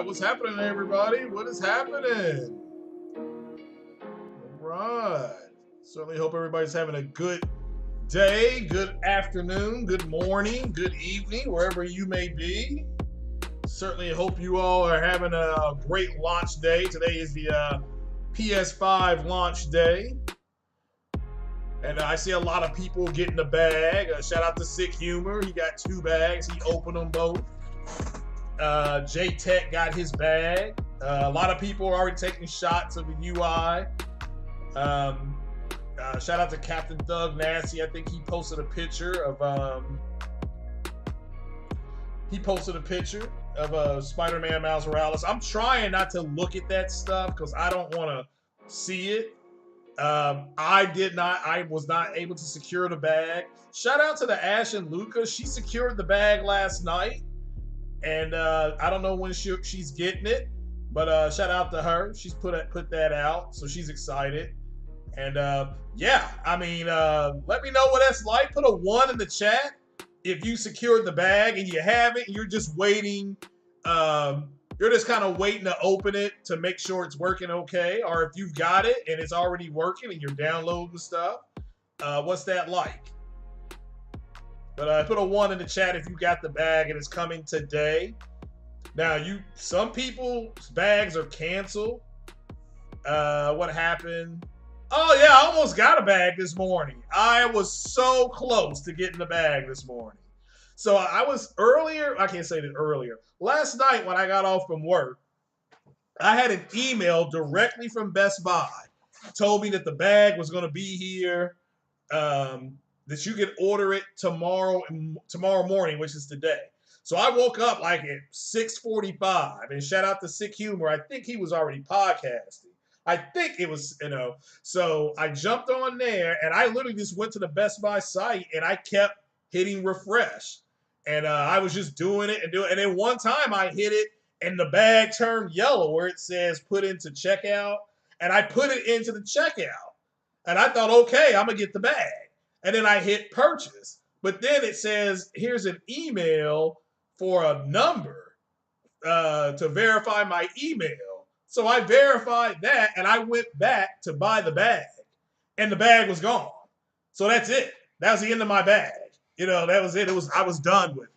What's happening, everybody? What is happening? All right. Certainly hope everybody's having a good day, good afternoon, good morning, good evening, wherever you may be. Certainly hope you all are having a great launch day. Today is the PS-5 launch day. And I see a lot of people getting the bag. Shout out to Sick Humor. He got 2 bags. He opened them both. J-Tech got his bag. A lot of people are already taking shots of the UI. Shout out to Captain Thug Nasty. I think he posted a picture of Spider-Man Miles Morales. I'm trying not to look at that stuff because I don't want to see it. I was not able to secure the bag. Shout out to the Ash and Luca. She secured the bag last night, and I don't know when she's getting it, but shout out to her. She's put that out, so she's excited. And yeah, I mean, let me know what that's like. Put a 1 in the chat if you secured the bag and you haven't. You're just waiting. You're just kind of waiting to open it to make sure it's working okay. Or if you've got it and it's already working and you're downloading stuff, what's that like? But put a 1 in the chat if you got the bag and it's coming today. Now, some people's bags are canceled. What happened? Oh yeah, I almost got a bag this morning. I was so close to getting the bag this morning. So I was earlier, I can't say that earlier. Last night when I got off from work, I had an email directly from Best Buy. Told me that the bag was going to be here, that you could order it tomorrow morning, which is today. So I woke up like at 6:45, and shout out to Sick Humor. I think he was already podcasting. I think it was, so I jumped on there and I literally just went to the Best Buy site and I kept hitting refresh. And I was just doing it. And then one time I hit it and the bag turned yellow where it says put into checkout. And I put it into the checkout. And I thought, okay, I'm going to get the bag. And then I hit purchase. But then it says, here's an email for a number to verify my email. So I verified that and I went back to buy the bag and the bag was gone. So that's it. That was the end of my bag. That was it. I was done with it.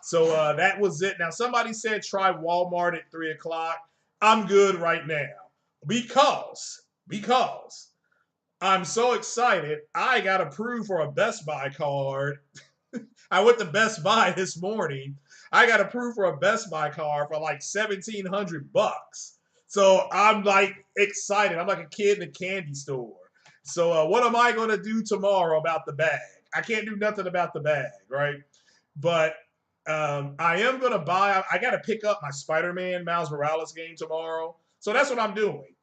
So that was it. Now somebody said try Walmart at 3 o'clock. I'm good right now because I'm so excited. I got approved for a Best Buy card. I went to Best Buy this morning. I got approved for a Best Buy card for like $1,700. So I'm like excited. I'm like a kid in a candy store. So what am I going to do tomorrow about the bag? I can't do nothing about the bag, right? But I am going to buy. I got to pick up my Spider-Man Miles Morales game tomorrow. So that's what I'm doing.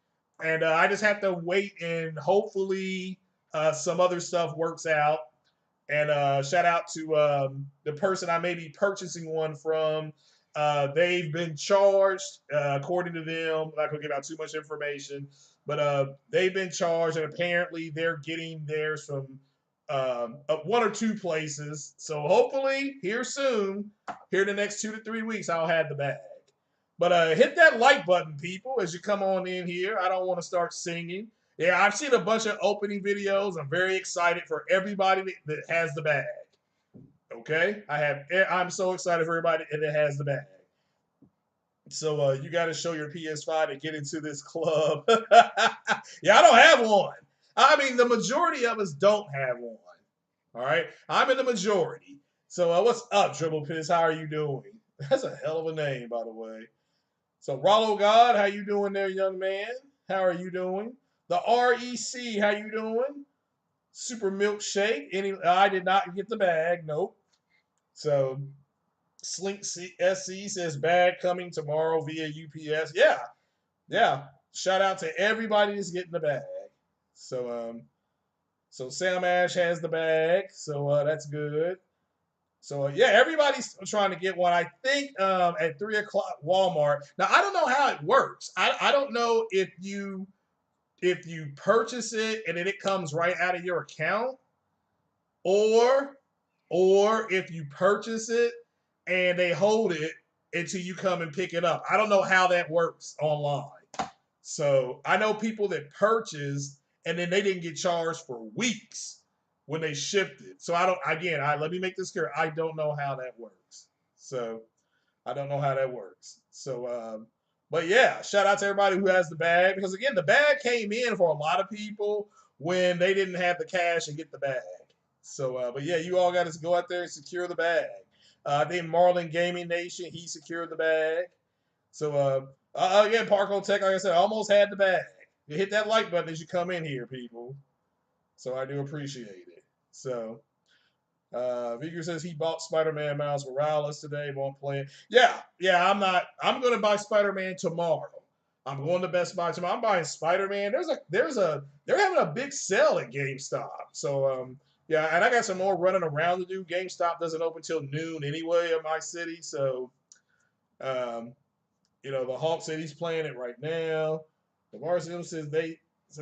And I just have to wait and hopefully some other stuff works out. And shout out to the person I may be purchasing one from. They've been charged, according to them. I'm not going to give out too much information, but they've been charged, and apparently they're getting theirs from 1 or 2 places. So hopefully here soon, here in the next 2 to 3 weeks, I'll have the bag. But hit that like button, people, as you come on in here. I don't want to start singing. Yeah, I've seen a bunch of opening videos. I'm very excited for everybody that has the bag. Okay, I'm so excited for everybody that has the bag. So you got to show your PS-5 to get into this club. Yeah, I don't have one. I mean, the majority of us don't have one. All right, I'm in the majority. So what's up, Dribble Piss? How are you doing? That's a hell of a name, by the way. So Rollo God, how you doing there, young man? How are you doing? The REC, how you doing? Super Milkshake. I did not get the bag. Nope. So Slink SC says bag coming tomorrow via UPS. Yeah. Shout out to everybody that's getting the bag. So Sam Ash has the bag. So that's good. So yeah, everybody's trying to get one. I think at 3 o'clock Walmart. Now I don't know how it works. I don't know if you purchase it and then it comes right out of your account, or if you purchase it and they hold it until you come and pick it up. I don't know how that works online. So I know people that purchased and then they didn't get charged for weeks when they shipped it. So let me make this clear. I don't know how that works. So I don't know how that works. So, but yeah, shout out to everybody who has the bag, because again, the bag came in for a lot of people when they didn't have the cash and get the bag. So, but yeah, you all got to go out there and secure the bag. I think Marlin Gaming Nation, he secured the bag. So again, Parko Tech, like I said, I almost had the bag. You hit that like button as you come in here, people. So I do appreciate it. So Vigor says he bought Spider-Man Miles Morales today. Won't play it. Yeah. I'm gonna buy Spider-Man tomorrow. I'm going to Best Buy tomorrow. I'm buying Spider-Man. They're having a big sale at GameStop. So yeah, and I got some more running around to do. GameStop doesn't open till noon anyway in my city. So um, the Hawk said he's playing it right now. The Varsity says they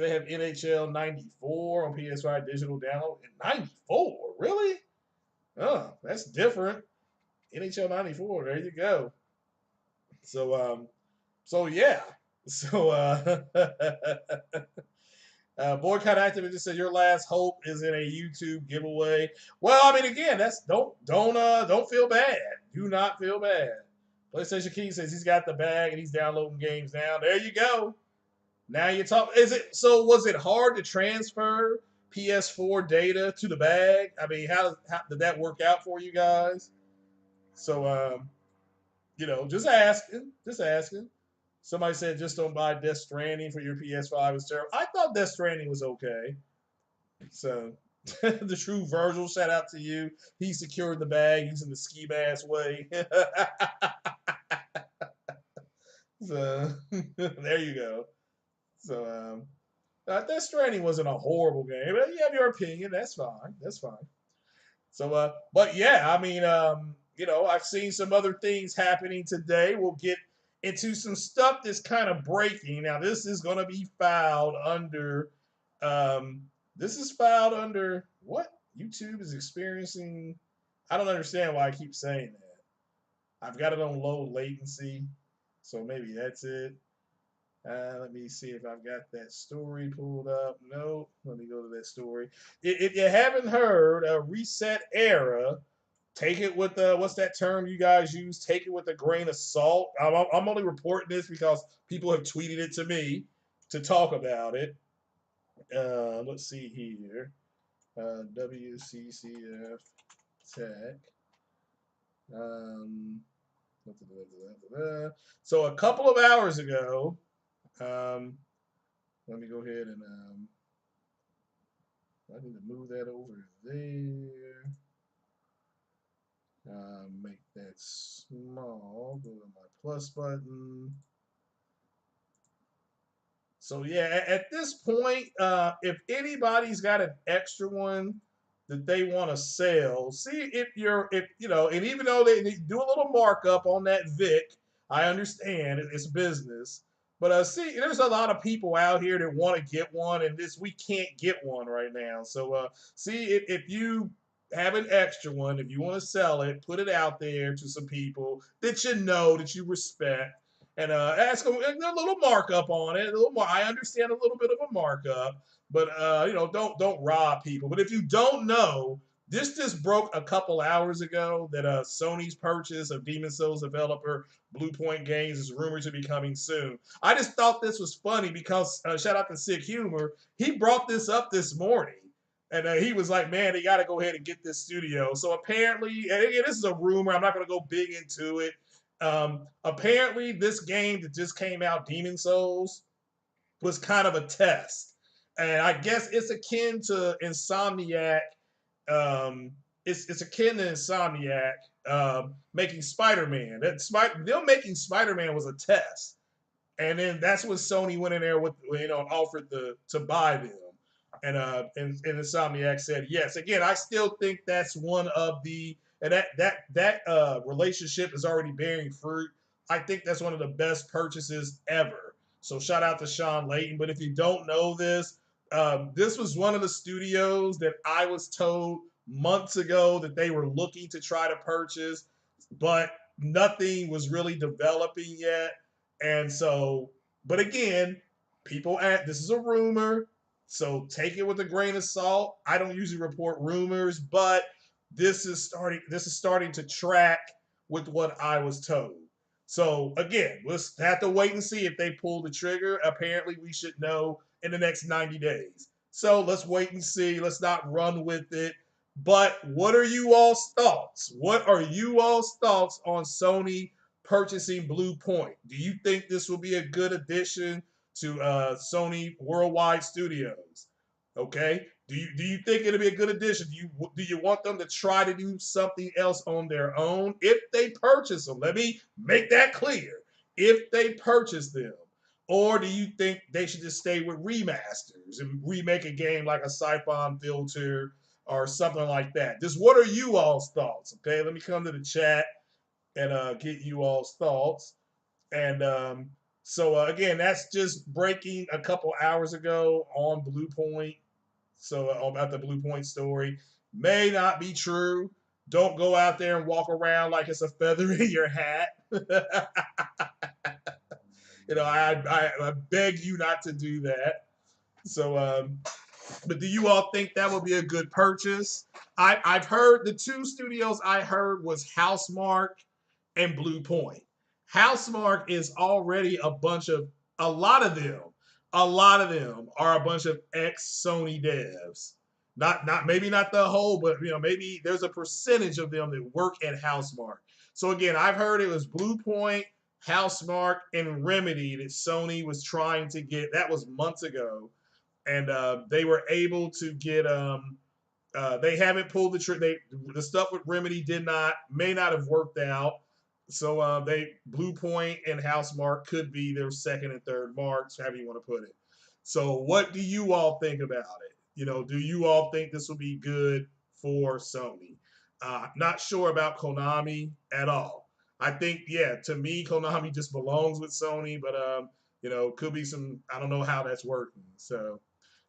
have NHL 94 on PS5 digital download. 94, really? Oh, that's different. NHL 94. There you go. So yeah. So Boycott Activist just said your last hope is in a YouTube giveaway. Well, I mean, again, that's don't feel bad. Do not feel bad. PlayStation King says he's got the bag and he's downloading games now. There you go. Now you talk. Was it hard to transfer PS4 data to the bag? I mean, how did that work out for you guys? So just asking. Just asking. Somebody said just don't buy Death Stranding for your PS5. It's terrible. I thought Death Stranding was okay. So the true Virgil, shout out to you. He secured the bag using the ski mask way. So there you go. So Death Stranding wasn't a horrible game. But you have your opinion. That's fine. That's fine. So but yeah, I mean, I've seen some other things happening today. We'll get into some stuff that's kind of breaking. Now, this is going to be filed under. This is filed under what? YouTube is experiencing. I don't understand why I keep saying that. I've got it on low latency, so maybe that's it. Let me see if I've got that story pulled up. No, let me go to that story. If you haven't heard, Reset Era, take it with what's that term you guys use? Take it with a grain of salt. I'm only reporting this because people have tweeted it to me to talk about it. Let's see here. WCCF Tech. So a couple of hours ago, let me go ahead and I need to move that over there. Make that small. Go to my plus button. So yeah, at this point, if anybody's got an extra one that they want to sell, see if and even though they do a little markup on that Vic, I understand it's business. But see, there's a lot of people out here that want to get one, and we can't get one right now. So see if you have an extra one, if you want to sell it, put it out there to some people that that you respect, and ask them a little markup on it. A little more. I understand a little bit of a markup, but don't rob people. But if you don't know, this just broke a couple hours ago that Sony's purchase of Demon Souls developer Bluepoint Games is rumored to be coming soon. I just thought this was funny because shout out to Sick Humor. He brought this up this morning. And he was like, man, they got to go ahead and get this studio. So apparently, and again, this is a rumor. I'm not going to go big into it. Apparently, this game that just came out, Demon Souls, was kind of a test. And I guess it's akin to Insomniac. It's akin to Insomniac making Spider-Man. Them making Spider-Man was a test. And then that's when Sony went in there with offered to buy them. And Insomniac said yes. Again, I still think that's one of the and that relationship is already bearing fruit. I think that's one of the best purchases ever. So shout out to Sean Layton. But if you don't know this, this was one of the studios that I was told months ago that they were looking to try to purchase, but nothing was really developing yet. And so, but again, this is a rumor. So take it with a grain of salt. I don't usually report rumors, but this is starting to track with what I was told. So again, we'll have to wait and see if they pull the trigger. Apparently, we should know in the next 90 days. So let's wait and see. Let's not run with it. But what are you all's thoughts? What are you all's thoughts on Sony purchasing Bluepoint? Do you think this will be a good addition to Sony Worldwide Studios? Okay. Do you think it'll be a good addition? Do you want them to try to do something else on their own if they purchase them? Let me make that clear. If they purchase them, or do you think they should just stay with remasters and remake a game like a Siphon Filter or something like that? Just what are you all's thoughts? Okay, let me come to the chat and get you all's thoughts. And again, that's just breaking a couple hours ago on Bluepoint. So about the Bluepoint story may not be true. Don't go out there and walk around like it's a feather in your hat. I beg you not to do that. So, but do you all think that would be a good purchase? I've heard the two studios I heard was Housemarque and Bluepoint. Housemarque is already a lot of them are a bunch of ex Sony devs. Not maybe not the whole, but maybe there's a percentage of them that work at Housemarque. So again, I've heard it was Bluepoint, Housemarque, and Remedy that Sony was trying to get. That was months ago, and they were able to get. They haven't pulled the trigger. The stuff with Remedy may not have worked out. So they Bluepoint and Housemarque could be their second and third marks, however you want to put it. So what do you all think about it? Do you all think this will be good for Sony? Not sure about Konami at all. I think, yeah, to me, Konami just belongs with Sony, but could be some. I don't know how that's working. So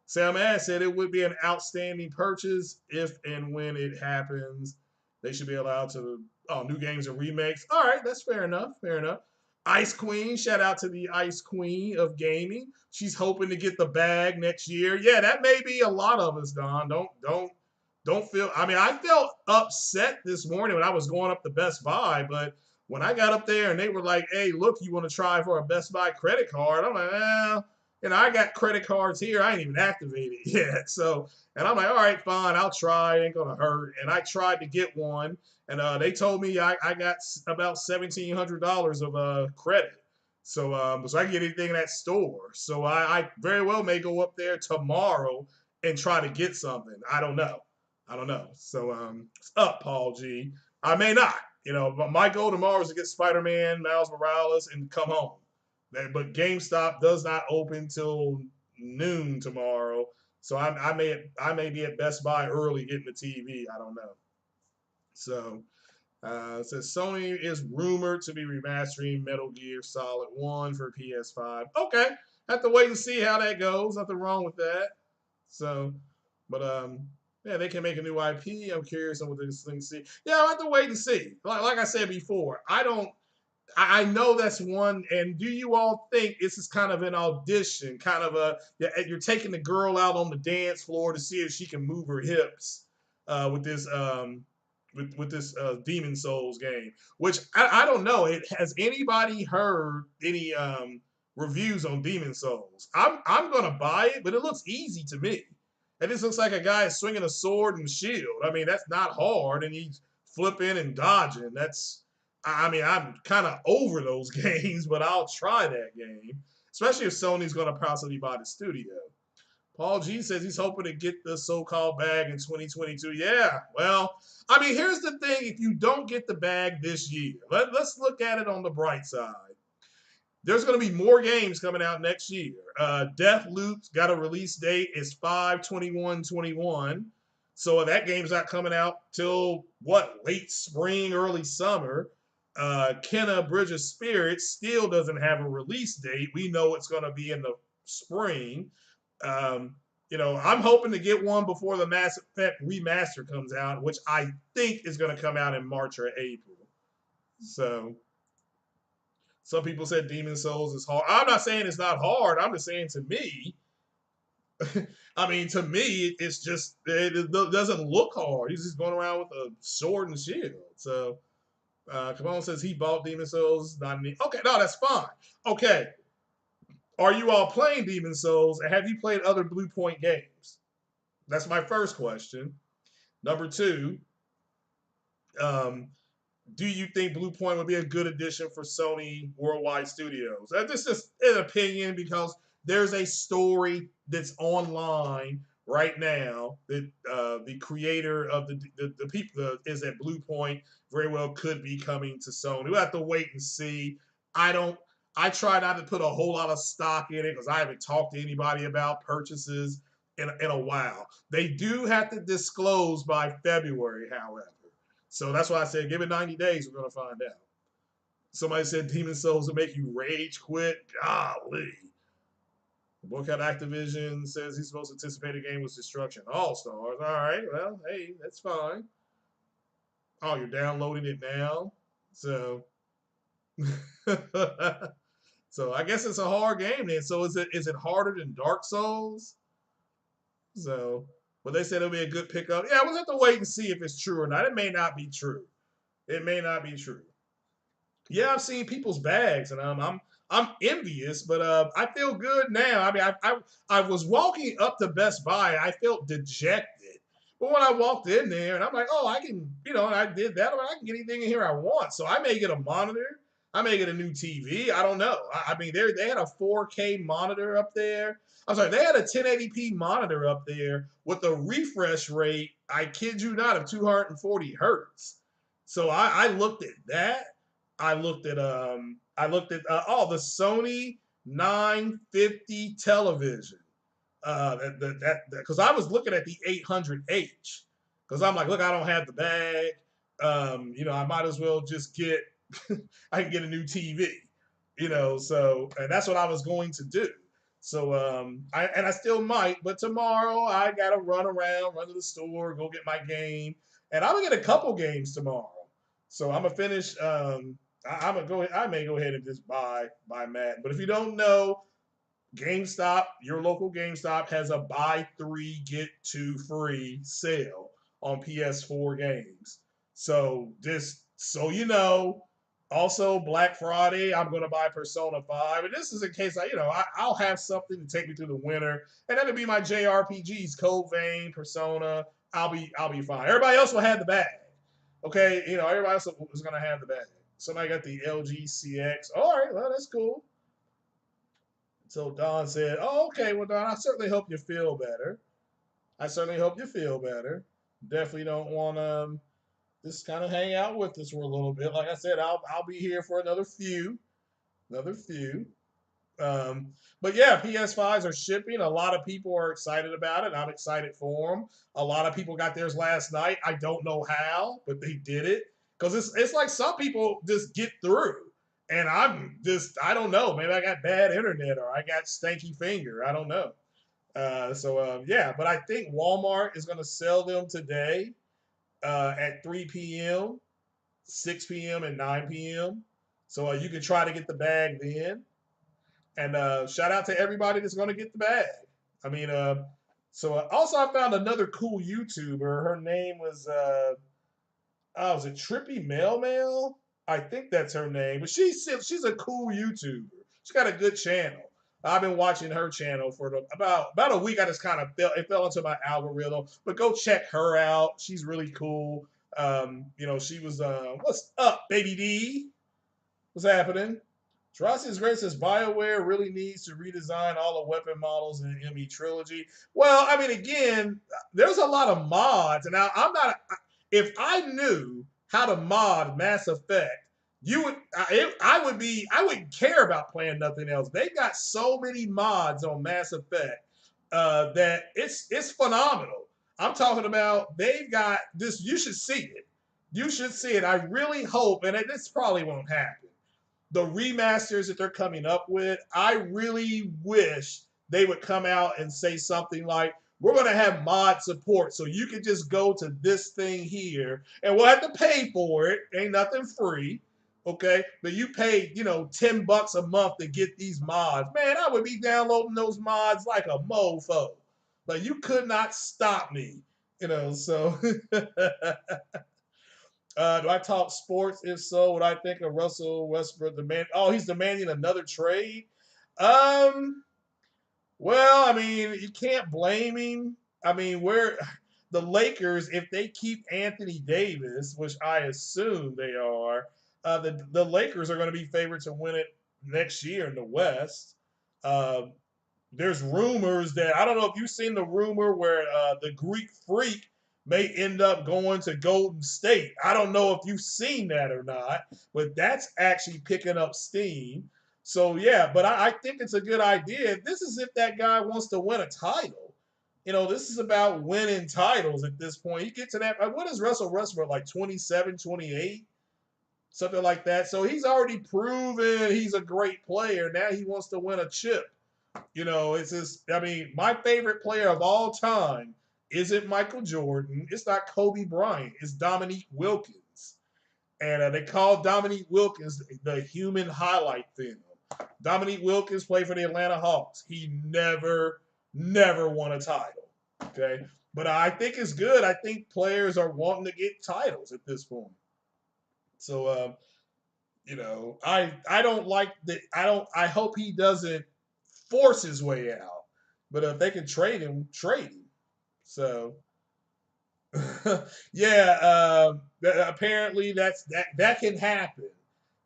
Sam Ash said it would be an outstanding purchase if and when it happens. They should be allowed to new games and remakes. All right, that's fair enough. Fair enough. Ice Queen, shout out to the Ice Queen of gaming. She's hoping to get the bag next year. Yeah, that may be a lot of us, Don. Don't feel. I mean, I felt upset this morning when I was going up to Best Buy, but when I got up there and they were like, "Hey, look, you want to try for a Best Buy credit card?" I'm like, "Well, I got credit cards here. I ain't even activated yet." So, and I'm like, "All right, fine, I'll try. It ain't gonna hurt." And I tried to get one, and they told me I got about $1,700 of credit. So I can get anything in that store. So I very well may go up there tomorrow and try to get something. I don't know. So it's up, Paul G. I may not. But my goal tomorrow is to get Spider-Man, Miles Morales, and come home. But GameStop does not open till noon tomorrow, so I may be at Best Buy early getting the TV. I don't know. So it says Sony is rumored to be remastering Metal Gear Solid 1 for PS5. Okay, have to wait and see how that goes. Nothing wrong with that. So, but yeah, they can make a new IP. I'm curious on what this thing see. Yeah, I'll have to wait and see. Like I said before, I know that's one. And do you all think this is kind of an audition, kind of you're taking the girl out on the dance floor to see if she can move her hips with this Demon Souls game? Which I don't know. Has anybody heard any reviews on Demon Souls? I'm gonna buy it, but it looks easy to me. It just looks like a guy swinging a sword and shield. I mean, that's not hard, and he's flipping and dodging. I'm kind of over those games, but I'll try that game, especially if Sony's going to possibly buy the studio. Paul G says he's hoping to get the so-called bag in 2022. Yeah, well, I mean, here's the thing. If you don't get the bag this year, let's look at it on the bright side. There's going to be more games coming out next year. Deathloop's got a release date. It's 5/21/21. So that game's not coming out till late spring, early summer. Kenna Bridge of Spirits still doesn't have a release date. We know it's going to be in the spring. I'm hoping to get one before the Mass Effect remaster comes out, which I think is going to come out in March or April. So some people said Demon Souls is hard. I'm not saying it's not hard. I'm just saying to me, to me, it's just it doesn't look hard. He's just going around with a sword and shield. So, Kamon says he bought Demon Souls. Okay, no, that's fine. Okay, are you all playing Demon Souls, and have you played other Bluepoint games? That's my first question. Number two, um, do you think Bluepoint would be a good addition for Sony Worldwide Studios? This is an opinion because there's a story that's online right now that the creator of the people is at Bluepoint very well could be coming to Sony. We'll have to wait and see. I don't. I try not to put a whole lot of stock in it because I haven't talked to anybody about purchases in a while. They do have to disclose by February, however. So that's why I said give it 90 days. We're gonna find out. Somebody said Demon Souls will make you rage quit. Golly. Boycott Activision says he's most anticipated game was Destruction All Stars. All right, well, hey, that's fine. Oh, you're downloading it now, so so I guess it's a hard game then. So is it harder than Dark Souls? So, but they said it'll be a good pickup. Yeah, we'll have to wait and see if it's true or not. It may not be true. It may not be true. Yeah, I've seen people's bags, and I'm envious, but I feel good now. I mean, I was walking up to Best Buy, I felt dejected, but when I walked in there, and I'm like, oh, I can, and I did that, I can get anything in here I want. So I may get a monitor, I may get a new TV. I don't know. I mean, they had a 4K monitor up there. I'm sorry, they had a 1080p monitor up there with a refresh rate, I kid you not, of 240 hertz. So I looked at that. I looked at the Sony 950 television. Because I was looking at the 800H because I'm like, look, I don't have the bag. I might as well just get I can get a new TV. So and that's what I was going to do. So I still might, but tomorrow I gotta run around, run to the store, go get my game, and I'm gonna get a couple games tomorrow. So I'm gonna finish. I'm gonna go. I may go ahead and just buy Madden. But if you don't know, GameStop, your local GameStop has a buy three get two free sale on PS4 games. So just so you know. Also, Black Friday, I'm going to buy Persona 5, and this is in case I'll have something to take me through the winter, and that'll be my JRPGs, Code Vein, Persona. I'll be fine. Everybody else will have the bag. Okay, everybody else is going to have the bag. Somebody got the LG CX. All right, well, that's cool. So Don said, oh, okay, well, Don, I certainly hope you feel better. I certainly hope you feel better. Definitely don't want to just kind of hang out with us for a little bit. Like I said, I'll be here for another few. But yeah, PS5s are shipping. A lot of people are excited about it. I'm excited for them. A lot of people got theirs last night. I don't know how, but they did it because it's like some people just get through, and I don't know. Maybe I got bad internet or I got stanky finger. I don't know. Yeah, but I think Walmart is going to sell them today at 3 p.m., 6 p.m., and 9 p.m. So you can try to get the bag then. And shout out to everybody that's going to get the bag. I mean, also I found another cool YouTuber. Her name was it Trippy Mail? I think that's her name. But she's a cool YouTuber. She's got a good channel. I've been watching her channel for about a week. I just kind of fell into my algorithm. But go check her out. She's really cool. She was what's up, baby D? What's happening? Jurassic Great says BioWare really needs to redesign all the weapon models in the ME trilogy. Well, I mean, again, there's a lot of mods, and I'm not. If I knew how to mod Mass Effect, I wouldn't care about playing nothing else. They've got so many mods on Mass Effect that it's phenomenal. I'm talking about they've got this. You should see it. You should see it. I really hope, and this probably won't happen, the remasters that they're coming up with, I really wish they would come out and say something like, we're going to have mod support, so you can just go to this thing here, and we'll have to pay for it. Ain't nothing free, okay? But you pay, $10 a month to get these mods. Man, I would be downloading those mods like a mofo. Like, you could not stop me, so... Do I talk sports? If so, would I think of Russell Westbrook he's demanding another trade? Well, I mean, you can't blame him. I mean, the Lakers, if they keep Anthony Davis, which I assume they are, the Lakers are going to be favored to win it next year in the West. Um, there's rumors that I don't know if you've seen the rumor where the Greek Freak may end up going to Golden State. I don't know if you've seen that or not, but that's actually picking up steam. So yeah, but I think it's a good idea. This is if that guy wants to win a title. This is about winning titles at this point. You get to that. What is Russell Westbrook, like 27, 28? Something like that. So he's already proven he's a great player. Now he wants to win a chip. It's just, I mean, my favorite player of all time isn't Michael Jordan. It's not Kobe Bryant. It's Dominique Wilkins. And they call Dominique Wilkins the human highlight film. Dominique Wilkins played for the Atlanta Hawks. He never won a title. Okay. But I think it's good. I think players are wanting to get titles at this point. So, I don't like that. I hope he doesn't force his way out. But if they can trade him, trade him. So, yeah, apparently that can happen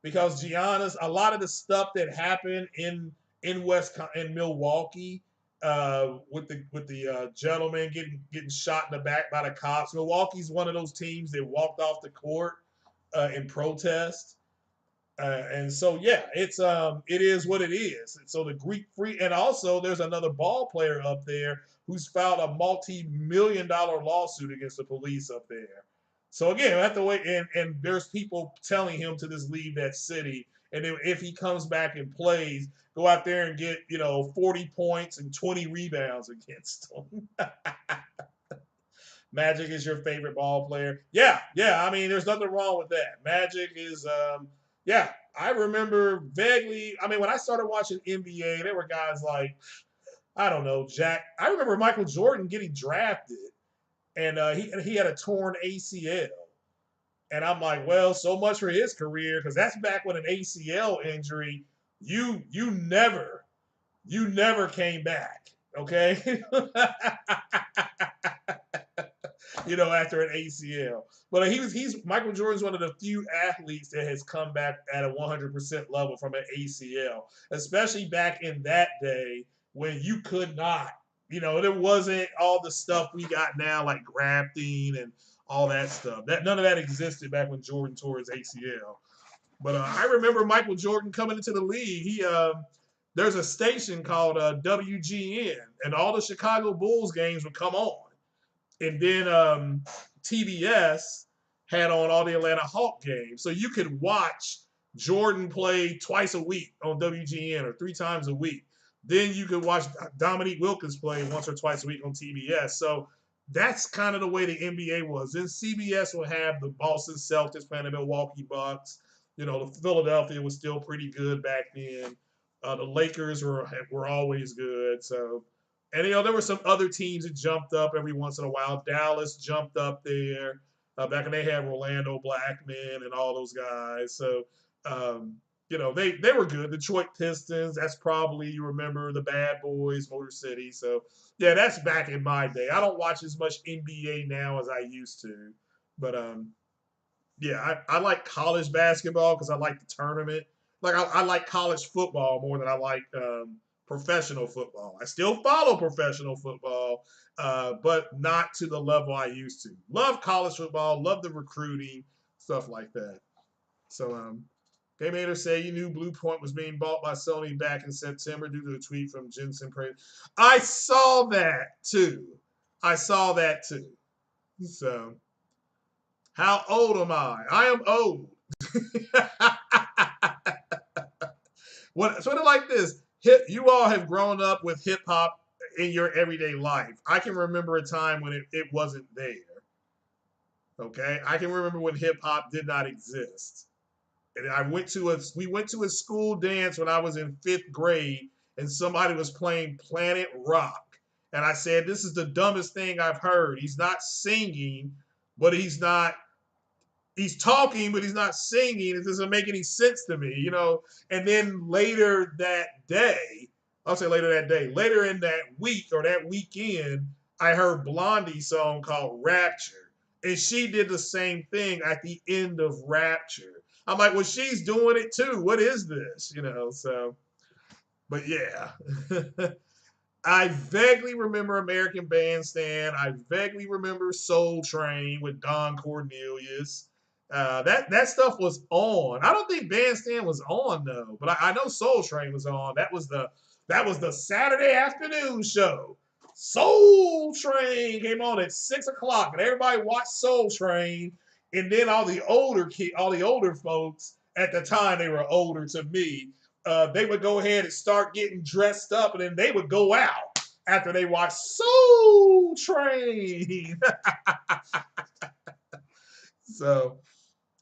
because Giannis, a lot of the stuff that happened in Milwaukee with the gentleman getting shot in the back by the cops. Milwaukee's one of those teams that walked off the court in protest. And so yeah, it is what it is. And so the Greek Freak, and also there's another ball player up there who's filed a multi-million-dollar lawsuit against the police up there. So again, I have to wait, and there's people telling him to just leave that city, and then if he comes back and plays, go out there and get 40 points and 20 rebounds against them. Magic is your favorite ball player? Yeah. I mean, there's nothing wrong with that. Magic is. Yeah, I remember vaguely. I mean, when I started watching NBA, there were guys like, I don't know, Jack. I remember Michael Jordan getting drafted, and he had a torn ACL. And I'm like, well, so much for his career, because that's back when an ACL injury, you never came back. Okay. After an ACL. But he's Michael Jordan's one of the few athletes that has come back at a 100% level from an ACL, especially back in that day when you could not, there wasn't all the stuff we got now like grafting and all that stuff. That none of that existed back when Jordan tore his ACL. But I remember Michael Jordan coming into the league. There's a station called WGN, and all the Chicago Bulls games would come on. And then TBS had on all the Atlanta Hawk games. So you could watch Jordan play twice a week on WGN or 3 times a week. Then you could watch Dominique Wilkins play once or twice a week on TBS. So that's kind of the way the NBA was. Then CBS will have the Boston Celtics playing the Milwaukee Bucks. The Philadelphia was still pretty good back then. The Lakers were always good. So. And, there were some other teams that jumped up every once in a while. Dallas jumped up there. Back when they had Orlando Blackman and all those guys. So, they were good. Detroit Pistons, that's probably, you remember, the Bad Boys, Motor City. So, yeah, that's back in my day. I don't watch as much NBA now as I used to. But, yeah, I like college basketball because I like the tournament. Like, I like college football more than I like professional football. I still follow professional football, but not to the level I used to. Love college football, love the recruiting, stuff like that. So, Game Hater say you knew Bluepoint was being bought by Sony back in September due to a tweet from Jensen Praise. I saw that too. So, how old am I? I am old. Sort of like this. You all have grown up with hip hop in your everyday life. I can remember a time when it wasn't there. Okay, I can remember when hip hop did not exist. And we went to a school dance when I was in 5th grade, and somebody was playing Planet Rock, and I said, "This is the dumbest thing I've heard." He's not singing, but he's talking, but he's not singing. It doesn't make any sense to me, And then later in that week or that weekend, I heard Blondie's song called Rapture, and she did the same thing at the end of Rapture. I'm like, well, she's doing it too. What is this? So, but yeah. I vaguely remember American Bandstand. I vaguely remember Soul Train with Don Cornelius. That stuff was on. I don't think Bandstand was on though, but I know Soul Train was on. That was the Saturday afternoon show. Soul Train came on at 6 o'clock, and everybody watched Soul Train. And then all the older folks at the time, they were older to me, they would go ahead and start getting dressed up, and then they would go out after they watched Soul Train. So,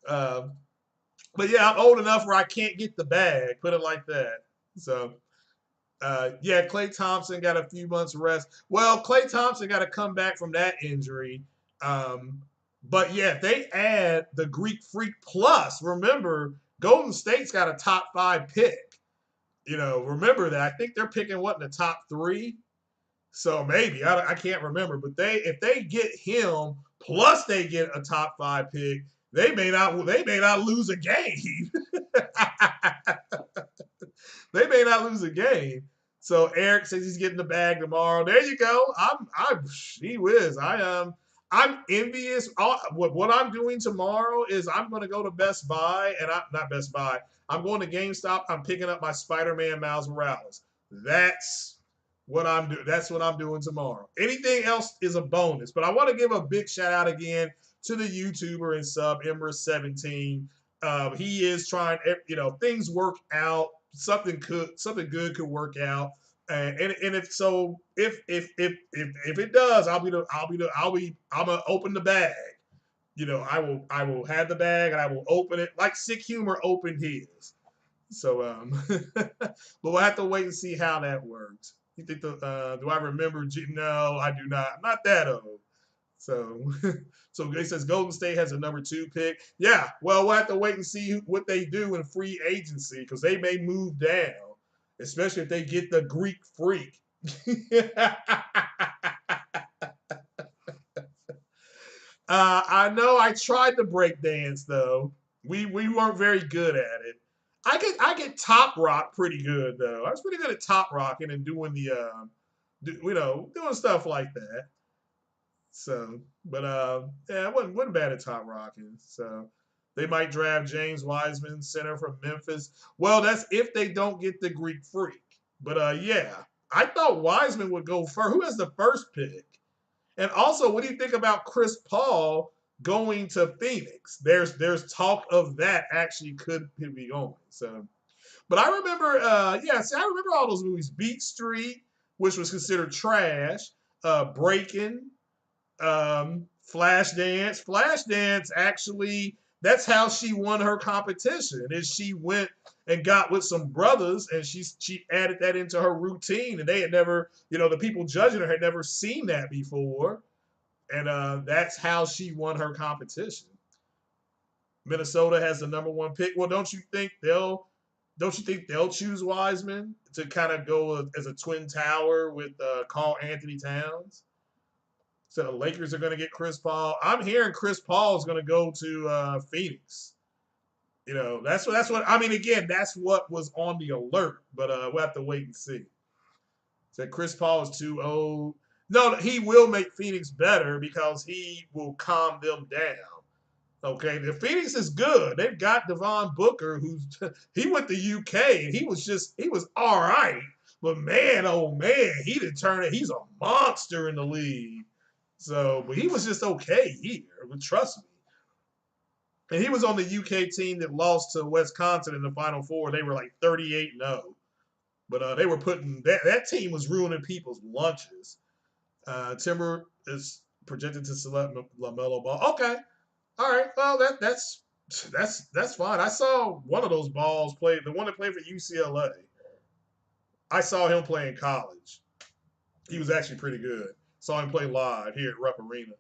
but yeah, I'm old enough where I can't get the bag, put it like that. So, yeah, Klay Thompson got a few months rest. Well, Klay Thompson got to come back from that injury. But yeah, if they add the Greek Freak Plus, remember, Golden State's got a top 5 pick. Remember that. I think they're picking what in the top 3. So maybe I can't remember, but if they get him plus they get a top 5 pick, they may not lose a game. They may not lose a game. So Eric says he's getting the bag tomorrow. There you go. Gee whiz. I'm envious. What I'm doing tomorrow is I'm going to go to Best Buy, and I'm not Best Buy. I'm going to GameStop. I'm picking up my Spider-Man Miles Morales. That's what I'm doing. That's what I'm doing tomorrow. Anything else is a bonus. But I want to give a big shout out again to the YouTuber and sub Ember17. He is trying. Things work out. Something good could work out. And if it does, I'm gonna open the bag. I will have the bag and I will open it like Sick Humor opened his. So but we'll have to wait and see how that works. You think do I remember? No, I do not. I'm not that old. So so it says Golden State has a number 2 pick. Yeah, well, we'll have to wait and see what they do in free agency because they may move down, especially if they get the Greek Freak. I know I tried to break dance though. We weren't very good at it. I get top rock pretty good though. I was pretty good at top rocking and doing doing stuff like that. So, but yeah, I wasn't bad at top rocking. So they might draft James Wiseman, center from Memphis. Well, that's if they don't get the Greek Freak. But yeah, I thought Wiseman would go first. Who has the first pick? And also, what do you think about Chris Paul going to Phoenix? There's talk of that actually could be going. So, but I remember, I remember all those movies. Beat Street, which was considered trash. Breaking. Flashdance. Flashdance actually, that's how she won her competition. Is she went and got with some brothers and she added that into her routine, and they had never, the people judging her had never seen that before. And that's how she won her competition. Minnesota has the number 1 pick. Well, don't you think they'll choose Wiseman to kind of go as a twin tower with Karl Anthony Towns? So the Lakers are going to get Chris Paul. I'm hearing Chris Paul is going to go to Phoenix. That's what I mean. Again, that's what was on the alert, but we'll have to wait and see. So Chris Paul is too old. No, he will make Phoenix better because he will calm them down. Okay, the Phoenix is good. They've got Devon Booker, he went to UK and he was all right. But man, oh man, he didn't turn it. He's a monster in the league. So, but he was just okay here, but trust me. And he was on the UK team that lost to Wisconsin in the Final Four. They were like 38-0. But they were that team was ruining people's lunches. Timber is projected to select LaMelo Ball. Okay. All right. Well, that's fine. I saw one of those balls play, the one that played for UCLA. I saw him play in college. He was actually pretty good. Saw him play live here at Rupp Arena.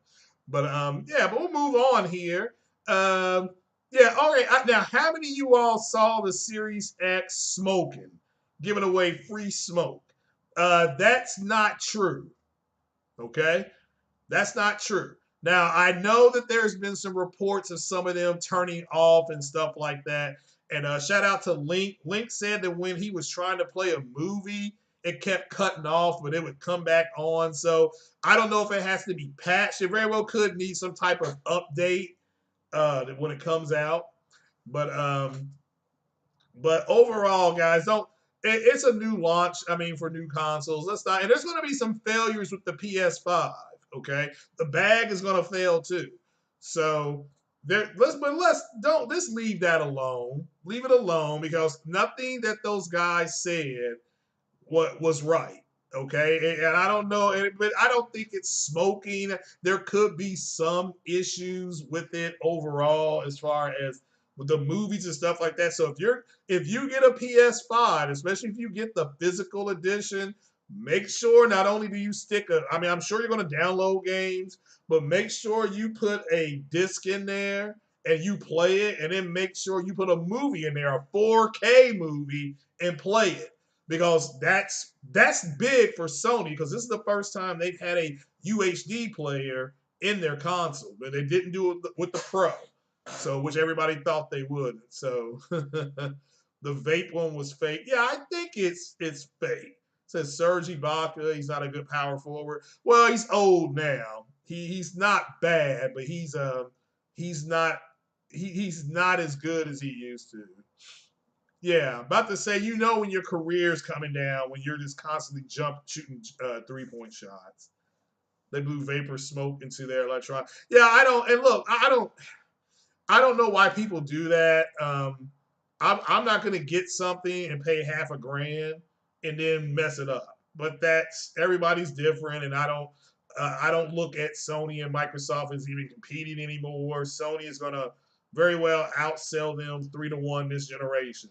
But but we'll move on here. All right. Now, how many of you all saw the Series X smoking, giving away free smoke? That's not true. Okay? That's not true. Now, I know that there's been some reports of some of them turning off and stuff like that. And shout out to Link. Link said that when he was trying to play a movie, it kept cutting off, but it would come back on. So I don't know if it has to be patched. It very well could need some type of update when it comes out. But overall, guys, don't. It's a new launch. I mean, for new consoles, let's not. And there's going to be some failures with the PS-5. Okay, the bag is going to fail too. So let's don't just leave that alone. Leave it alone because nothing that those guys said what was right. Okay, and I don't know, but I don't think it's smoking. There could be some issues with it overall as far as with the movies and stuff like that. So if you get a PS5, especially if you get the physical edition, make sure not only do you stick a, I mean, I'm sure you're going to download games, but make sure you put a disc in there and you play it, and then make sure you put a movie in there, a 4K movie, and play it because that's big for Sony because this is the first time they've had a UHD player in their console, but they didn't do it with the Pro, so which everybody thought they would. So the vape one was fake. Yeah, I think it's fake. It says Serge Ibaka, he's not a good power forward. Well, he's old now. He's not bad, but he's not he's not as good as he used to. Yeah, about to say, when your career's coming down when you're just constantly shooting 3-point shots. They blew vapor smoke into their electron. Yeah, I don't. And look, I don't know why people do that. I'm not going to get something and pay half a grand and then mess it up. But that's everybody's different, and I don't look at Sony and Microsoft as even competing anymore. Sony is going to very well outsell them 3-1 this generation.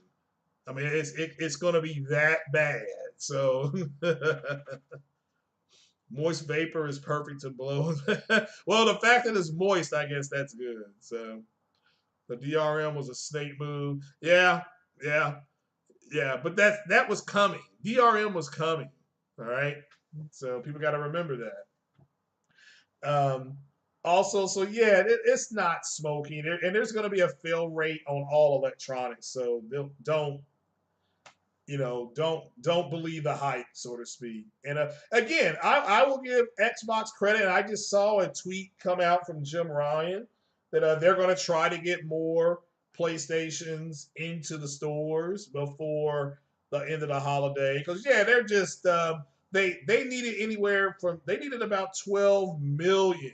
I mean, it's going to be that bad. So, moist vapor is perfect to blow. Well, the fact that it's moist, I guess that's good. So, the DRM was a snake move. Yeah, yeah, yeah. But that was coming. DRM was coming. All right. So people got to remember that. Also, so yeah, it's not smoking, and there's going to be a fail rate on all electronics. So don't don't believe the hype, so to speak. And again, I will give Xbox credit. I just saw a tweet come out from Jim Ryan that they're going to try to get more PlayStations into the stores before the end of the holiday. Because yeah, they're just they needed they needed about 12 million.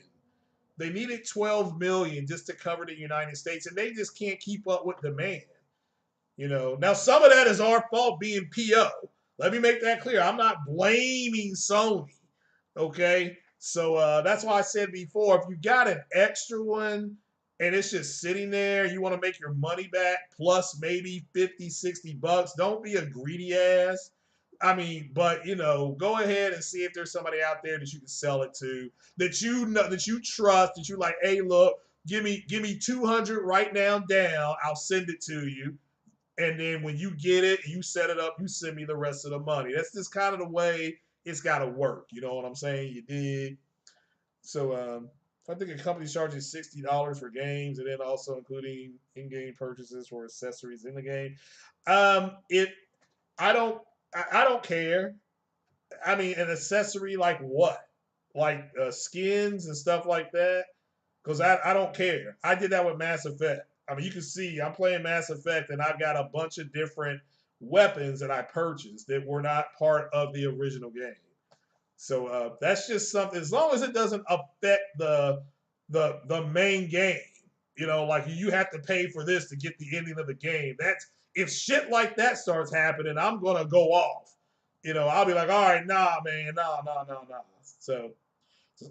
They needed 12 million just to cover the United States, and they just can't keep up with demand. Now some of that is our fault being PO. Let me make that clear. I'm not blaming Sony. Okay. So that's why I said before, if you got an extra one and it's just sitting there, you want to make your money back plus maybe 50, $60. Don't be a greedy ass. I mean, but go ahead and see if there's somebody out there that you can sell it to, that you know, that you trust, that you like, hey, look, give me 200 right now down. I'll send it to you. And then when you get it, you set it up, you send me the rest of the money. That's just kind of the way it's got to work. You know what I'm saying? You dig? So I think a company's charging $60 for games, and then also including in-game purchases for accessories in the game. It I don't I don't care. I mean, an accessory like what? Like skins and stuff like that? Because I don't care. I did that with Mass Effect. I mean, you can see I'm playing Mass Effect, and I've got a bunch of different weapons that I purchased that were not part of the original game. So that's just something. As long as it doesn't affect the main game, like you have to pay for this to get the ending of the game. That's if shit like that starts happening, I'm gonna go off. I'll be like, all right, nah, man, nah. So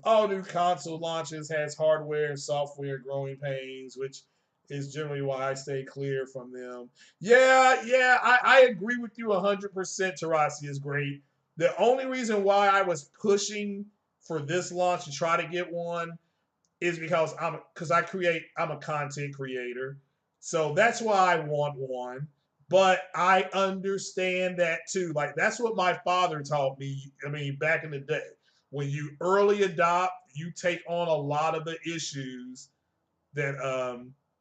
all new console launches has hardware and software growing pains, which is generally why I stay clear from them. Yeah, I agree with you 100%. Tarasi is great. The only reason why I was pushing for this launch to try to get one is because I'm a content creator. So that's why I want one. But I understand that too. Like that's what my father taught me. I mean, back in the day. when you early adopt, you take on a lot of the issues that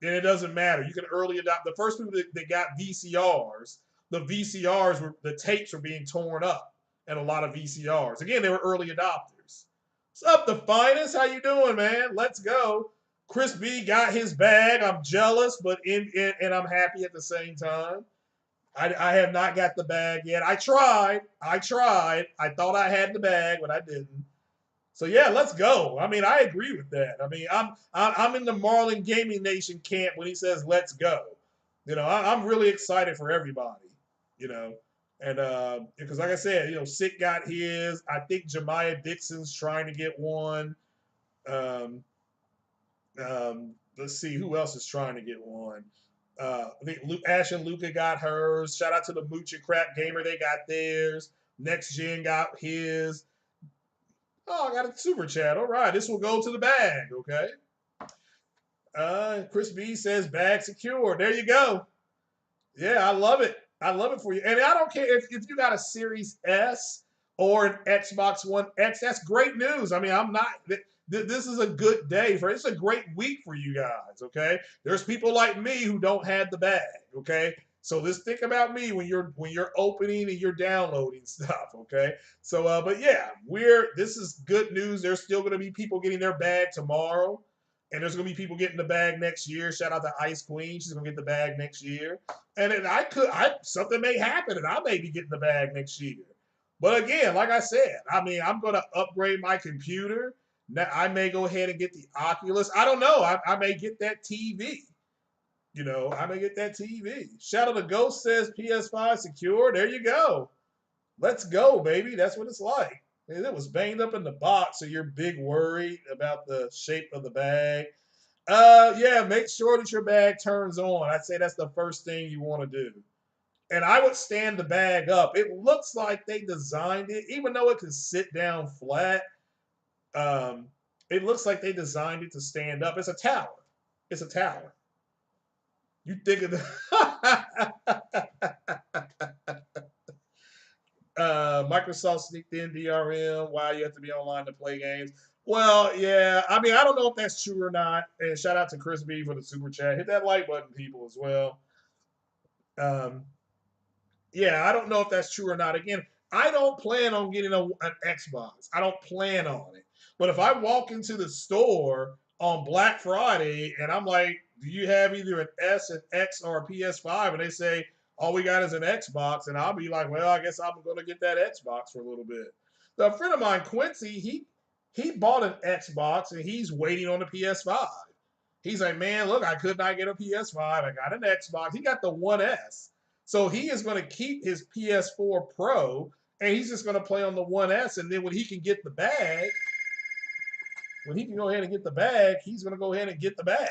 and it doesn't matter. You can early adopt. The first people that got VCRs, the tapes were being torn up and a lot of VCRs. Again, they were early adopters. What's up, the finest? How you doing, man? Let's go. Chris B got his bag. I'm jealous, but and I'm happy at the same time. I have not got the bag yet. I tried. I tried. I thought I had the bag, but I didn't. So yeah, let's go. I mean, I agree with that. I mean, I'm in the Marlin Gaming Nation camp when he says let's go. You know, I'm really excited for everybody. You know, and because like I said, you know, Sick got his. I think Jemiah Dixon's trying to get one. Um, let's see who else is trying to get one. I think Ash and Luca got hers. Shout out to the Mooch and Crap Gamer, they got theirs. Next Gen got his. Oh, I got a super chat. All right, this will go to the bag. Okay. Chris B says bag secure. There you go. Yeah, I love it. I love it for you. And I don't care if you got a Series S or an Xbox One X. That's great news. I mean, I'm not. This is a good day for. It's a great week for you guys. Okay. There's people like me who don't have the bag. Okay. So just think about me when you're opening and you're downloading stuff. Okay. So, but yeah, this is good news. There's still going to be people getting their bag tomorrow. And there's gonna be people getting the bag next year. Shout out to Ice Queen. She's gonna get the bag next year. And then something may happen and I may be getting the bag next year. But again, like I said, I mean, I'm gonna upgrade my computer. Now I may go ahead and get the Oculus. I don't know. I may get that TV. You know, I may get that TV. Shout out to Ghost says PS5 secure. There you go. Let's go, baby. That's what it's like. It was banged up in the box, so you're big worried about the shape of the bag. Yeah, make sure that your bag turns on. I'd say that's the first thing you want to do. And I would stand the bag up. It looks like they designed it, even though it can sit down flat. Um, it looks like they designed it to stand up. It's a tower. It's a tower. You think of the Microsoft sneaked in DRM. Why you have to be online to play games? Well, yeah. I mean, I don't know if that's true or not. And shout out to Chris B for the super chat. Hit that like button, people, as well. Um, yeah, I don't know if that's true or not. Again, I don't plan on getting an Xbox. I don't plan on it. But if I walk into the store on Black Friday and I'm like, do you have either an S, an X, or a PS5? And they say, all we got is an Xbox. And I'll be like, well, I guess I'm going to get that Xbox for a little bit. So a friend of mine, Quincy, he bought an Xbox and he's waiting on the PS5. He's like, man, look, I could not get a PS5. I got an Xbox. He got the One S. So he is going to keep his PS4 Pro and he's just going to play on the One S. And then when he can get the bag, when he can go ahead and get the bag, he's going to go ahead and get the bag.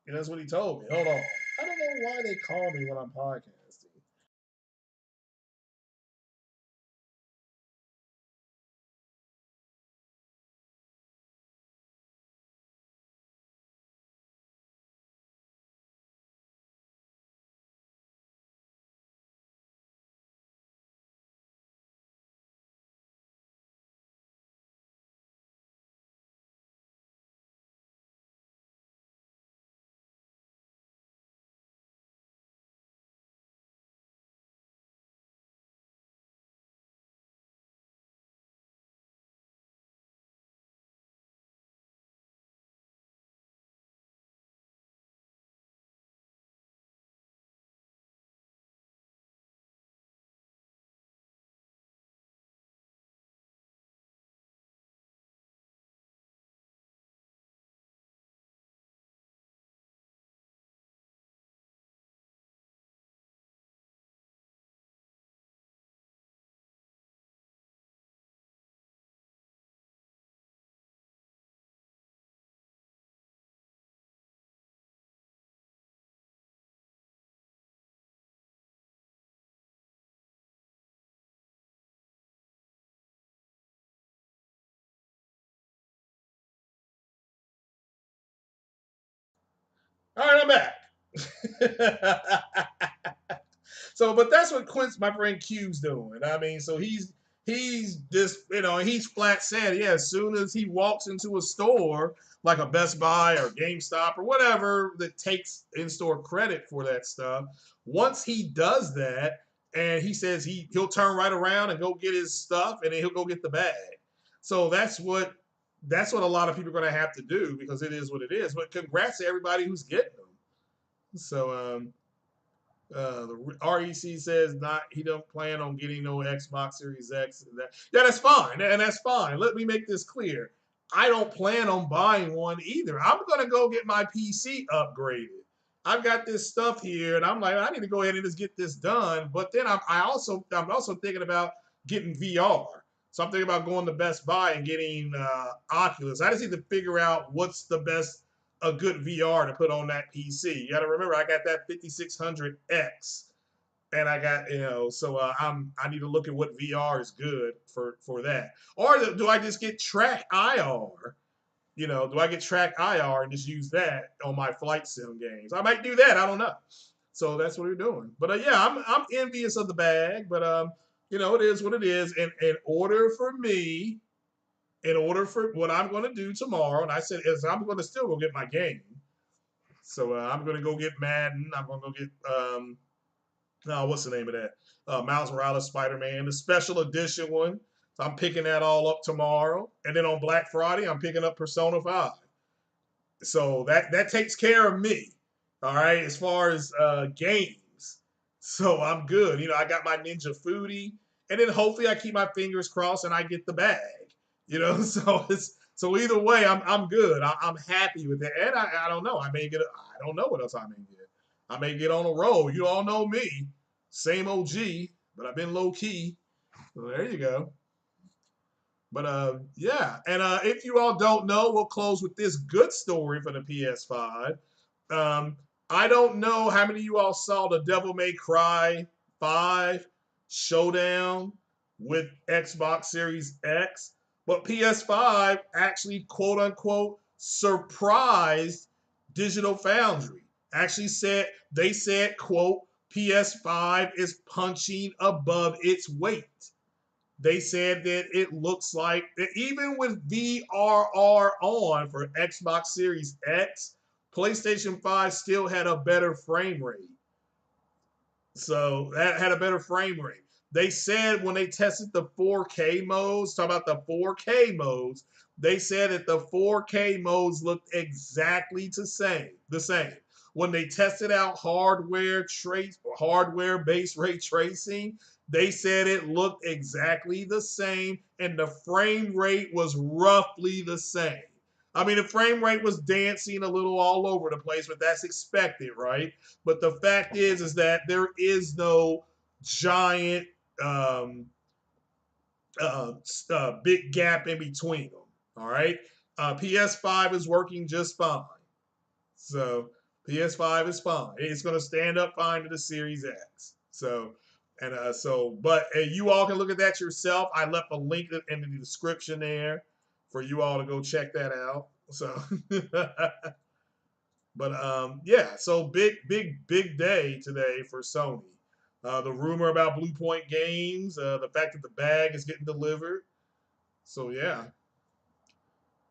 And that's what he told me. Hold on. I don't know why they call me when I'm podcasting. All right, I'm back. So, but that's what Quince, my friend Q's doing. I mean, so he's this, he's flat said, yeah, as soon as he walks into a store like a Best Buy or GameStop or whatever that takes in-store credit for that stuff, once he does that, and he says he'll turn right around and go get his stuff, and then he'll go get the bag. So that's what a lot of people are going to have to do, because it is what it is. But congrats to everybody who's getting them. So the REC says he don't plan on getting no Xbox Series X. Yeah, that's fine, and that's fine. Let me make this clear. I don't plan on buying one either. I'm gonna go get my PC upgraded. I've got this stuff here, and I'm like, I need to go ahead and just get this done. But then I'm also thinking about getting VR. So I'm thinking about going to Best Buy and getting Oculus. I just need to figure out what's a good VR to put on that PC. You got to remember, I got that 5600X, and I got so I need to look at what VR is good for that. Or do I just get Track IR? Do I get Track IR and just use that on my flight sim games? I might do that. I don't know. So that's what we're doing. But yeah, I'm envious of the bag. But it is what it is. And in order for what I'm going to do tomorrow, and I said is I'm going to still go get my game. So I'm going to go get Madden. I'm going to go get what's the name of that? Miles Morales Spider-Man, the special edition one. So I'm picking that all up tomorrow, and then on Black Friday I'm picking up Persona 5. So that takes care of me. All right, as far as games. So I'm good. I got my Ninja Foodie, and then hopefully I keep my fingers crossed and I get the bag. So either way, I'm good. I'm happy with it, and I don't know. I don't know what else I may get. I may get on a roll. You all know me, same OG, but I've been low key. So there you go. But yeah, and if you all don't know, we'll close with this good story for the PS5. I don't know how many of you all saw the Devil May Cry 5 Showdown with Xbox Series X, but PS5 actually, quote unquote, surprised Digital Foundry. Actually they said, quote, PS5 is punching above its weight. They said that it looks like that even with VRR on for Xbox Series X, PlayStation 5 still had a better frame rate. So that had a better frame rate. They said when they tested the 4K modes, talk about the 4K modes, they said that the 4K modes looked exactly the same. When they tested out hardware-based ray tracing, they said it looked exactly the same, and the frame rate was roughly the same. I mean, the frame rate was dancing a little all over the place, but that's expected, right? But the fact is that there is no giant big gap in between them. All right, PS5 is working just fine. So PS5 is fine. It's going to stand up fine to the Series X. But you all can look at that yourself. I left a link in the description there for you all to go check that out. So, but yeah, so big day today for Sony. The rumor about Bluepoint Games, the fact that the bag is getting delivered. So yeah.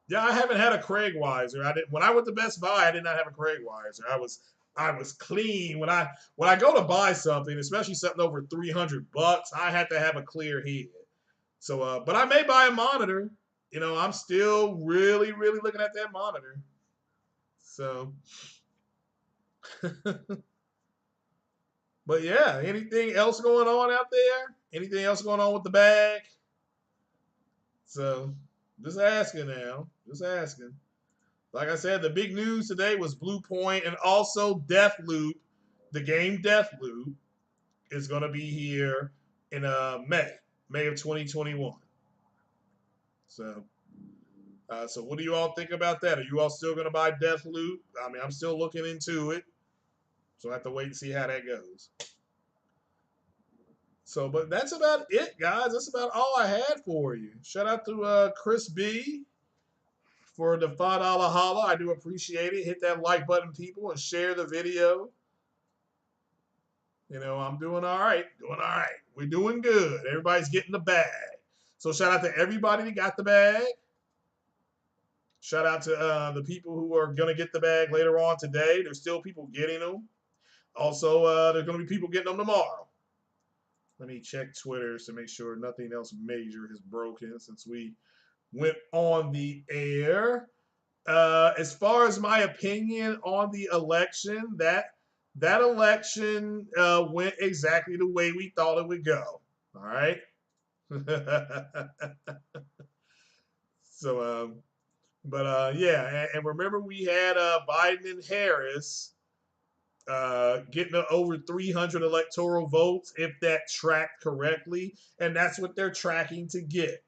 Yeah, I haven't had a Craig Weiser. When I went to Best Buy, I did not have a Craig Weiser. I was clean. When I go to buy something, especially something over $300, I had to have a clear head. So but I may buy a monitor. I'm still really, really looking at that monitor. So but yeah, anything else going on out there? Anything else going on with the bag? So just asking now. Just asking. Like I said, the big news today was Bluepoint, and also Deathloop. The game Deathloop is going to be here in May of 2021. So what do you all think about that? Are you all still going to buy Deathloop? I mean, I'm still looking into it, so I have to wait and see how that goes. So, but that's about it, guys. That's about all I had for you. Shout out to Chris B for the $5 holla. I do appreciate it. Hit that like button, people, and share the video. I'm doing all right. Doing all right. We're doing good. Everybody's getting the bag. So shout out to everybody that got the bag. Shout out to the people who are going to get the bag later on today. There's still people getting them. Also, there's going to be people getting them tomorrow. Let me check Twitter to make sure nothing else major has broken since we went on the air. As far as my opinion on the election, that election went exactly the way we thought it would go. All right. So, yeah, and remember we had Biden and Harris getting over 300 electoral votes if that tracked correctly, and that's what they're tracking to get.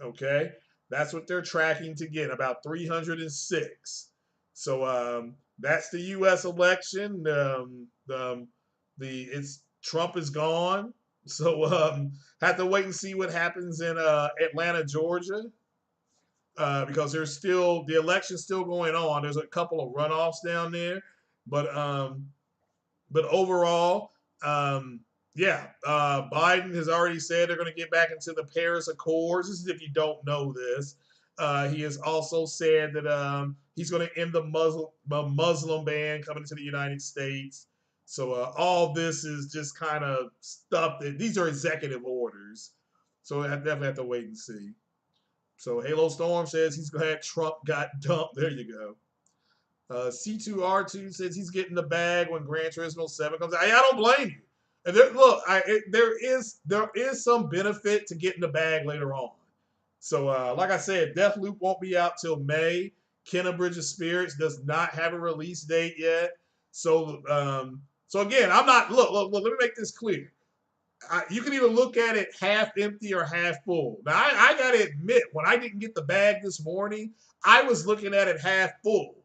Okay, that's what they're tracking to get, about 306. So that's the U.S. election. It's Trump is gone. So have to wait and see what happens in Atlanta, Georgia, because there's still the election's still going on. There's a couple of runoffs down there, but overall, Biden has already said they're going to get back into the Paris Accords. This is if you don't know this. He has also said that he's going to end the Muslim ban coming to the United States. So all this is just kind of stuff that these are executive orders. So I definitely have to wait and see. So Halo Storm says he's glad Trump got dumped. There you go. C2R2 says he's getting the bag when Gran Turismo 7 comes out. I don't blame you. And there is some benefit to getting the bag later on. So like I said, Deathloop won't be out till May. Kenna Bridge of Spirits does not have a release date yet. So again, I'm not look. Let me make this clear. You can either look at it half empty or half full. Now I gotta admit, when I didn't get the bag this morning, I was looking at it half full.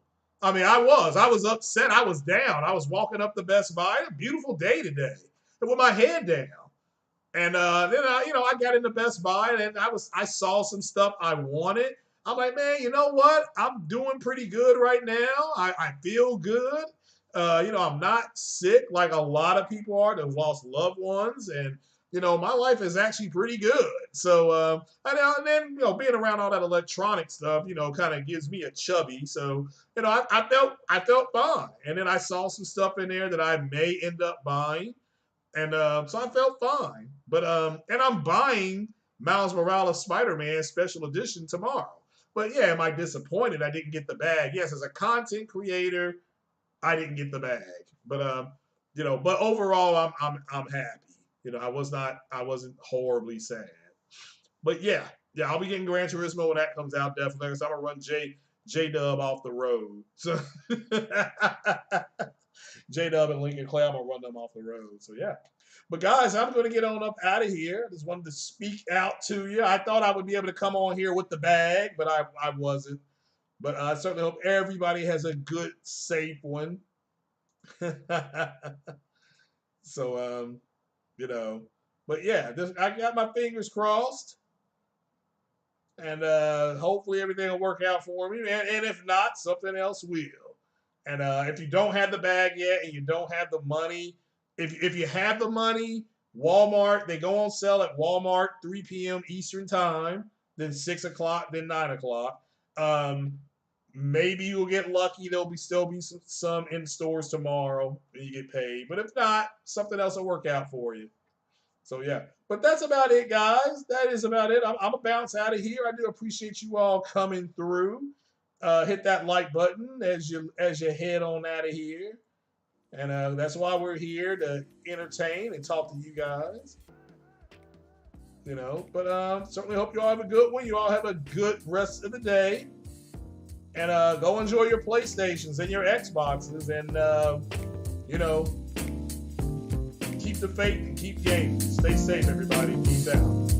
I mean, I was upset. I was down. I was walking up the Best Buy. A beautiful day today, and with my head down. And then I got into Best Buy and I saw some stuff I wanted. I'm like, man, you know what? I'm doing pretty good right now. I feel good. I'm not sick like a lot of people are that have lost loved ones, and my life is actually pretty good. So and then being around all that electronic stuff, kind of gives me a chubby. So I felt fine, and then I saw some stuff in there that I may end up buying. And so I felt fine. But and I'm buying Miles Morales Spider-Man Special Edition tomorrow. But yeah, am I disappointed I didn't get the bag? Yes, as a content creator, I didn't get the bag. But but overall I'm happy. I wasn't horribly sad. But yeah, I'll be getting Gran Turismo when that comes out definitely. Because I'm gonna run J-Dub off the road. So J-Dub and Lincoln Clay, I'm going to run them off the road. So, yeah. But, guys, I'm going to get on up out of here. Just wanted to speak out to you. I thought I would be able to come on here with the bag, but I wasn't. But I certainly hope everybody has a good, safe one. So, But, yeah, I got my fingers crossed. And hopefully everything will work out for me. And if not, something else will. And if you don't have the bag yet and you don't have the money, if you have the money, Walmart, they go on sale at Walmart 3 p.m. Eastern time, then 6 o'clock, then 9 o'clock. Maybe you'll get lucky. There'll still be some in stores tomorrow and you get paid. But if not, something else will work out for you. So, yeah. But that's about it, guys. That is about it. I'm going to bounce out of here. I do appreciate you all coming through. Hit that like button as you head on out of here. And that's why we're here, to entertain and talk to you guys. But certainly hope you all have a good one. You all have a good rest of the day. And go enjoy your PlayStations and your Xboxes. And, keep the faith and keep gaming. Stay safe, everybody. Peace out.